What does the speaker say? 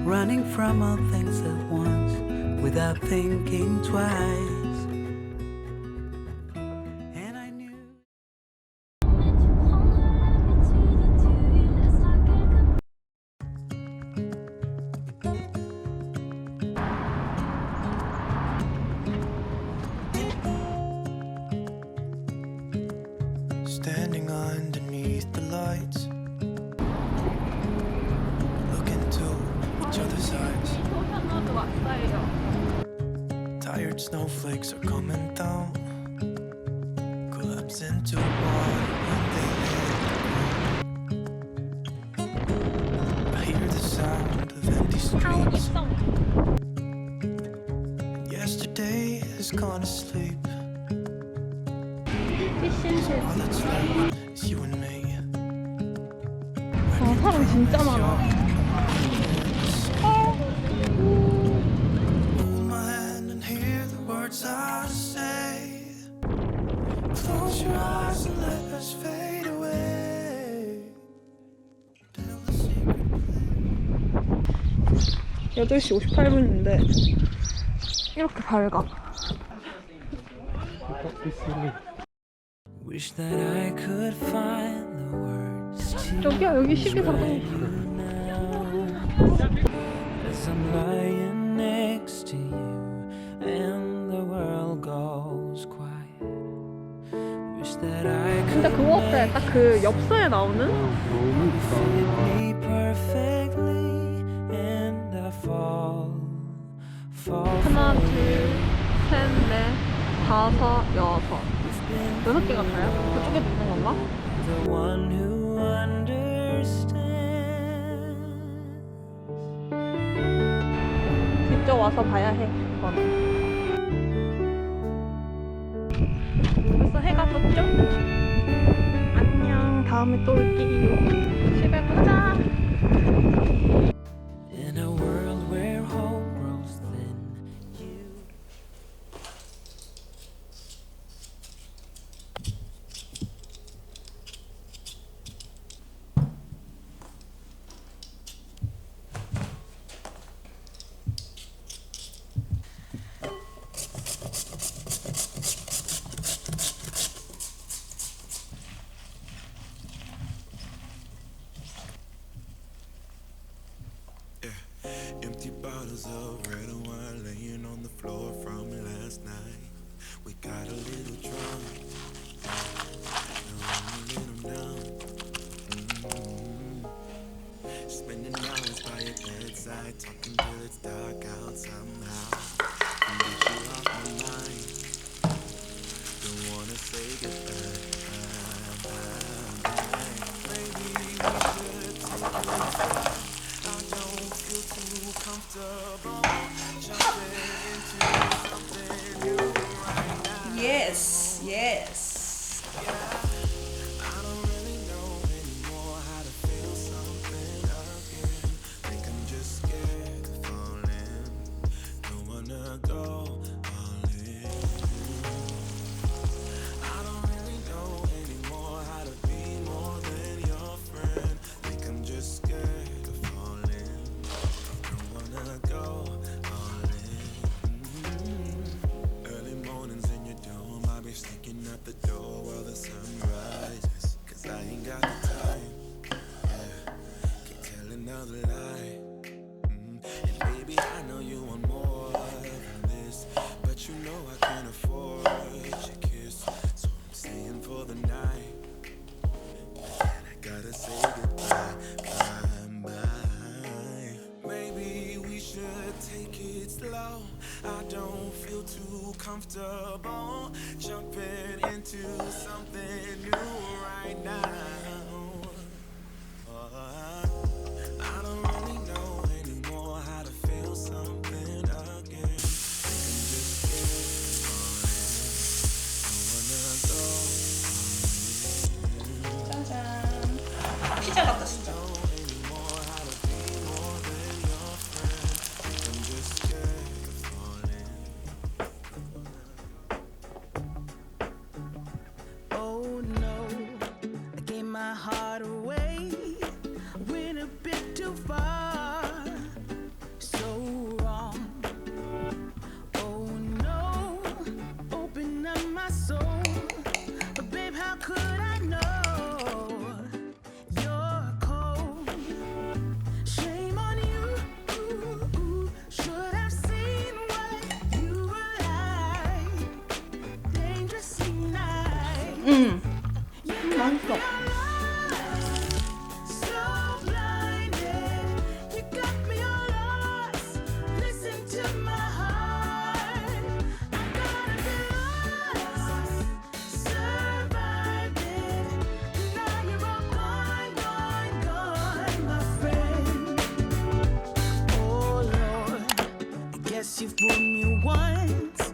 Running from all things at once without thinking twice. And I knew standing underneath the lights. Tired snowflakes are coming down, collapse into water when they hit. I hear the sound of empty streets. Yesterday has gone to sleep. All that's left is you and me. 사람 진짜 많아. Hard to say. Close your eyes and let us fade away. 8시 58분인데 이렇게 밝아. Wish that I could find the words. 여기야, 여기 12사도. As I'm lying next to you and the world goes quiet. Wish that I could. 진짜 그거 같아. 딱 그 엽서에 나오는. fit me perfectly and I fall. 하나, 둘, 셋, 넷, 다섯, 여섯. 6개 같아요? 그쪽에 있는 건가? The one who understands. 직접 와서 봐야 해. 그거는. 벌써 해가 졌죠? 안녕. 다음에 또 올게요. 집에 보자. In a world where hope grows thin, you. Empty bottles of red wine laying on the floor from last night. We got a little drunk, a little numb. Spending hours by your bedside, talking till it's dark out somehow. Can get you off my mind. Don't wanna say goodbye. Maybe we should take it. I don't feel too comfortable jumping into something new right now. Yes, yes. Yeah, I don't really know anymore how to feel something again. Think I'm just scared of falling. Don't wanna go all in. I don't really know anymore how to be more than your friend. Think I'm just scared of falling. Don't wanna go all in. Early mornings in your dome, I'll be sneaking out the door while the sun rises. Cause I ain't got the time. Yeah, can't tell another lie. And baby, I know you want more than this, but you know I can't afford your kiss. So I'm staying for the night. And I gotta say goodbye, bye, bye. Maybe we should take it slow. I don't feel too comfortable jumping into something new right now. I don't really know anymore how to feel something again. Think I'm just scared of falling. Don't wanna go all in. 피자 같다 진짜. Oh no, I gave my heart away. Went a bit too far, so wrong. Oh no, open up my soul, but babe, how could I know you're cold? Shame on you. Should have seen what you were like. Dangerously nice. 맛있어. So blinded, you got me all lost. Listen to my heart. I gotta be lost. Survived it. Now you're all gone, gone, gone, my friend. Oh Lord, I guess you fooled me once.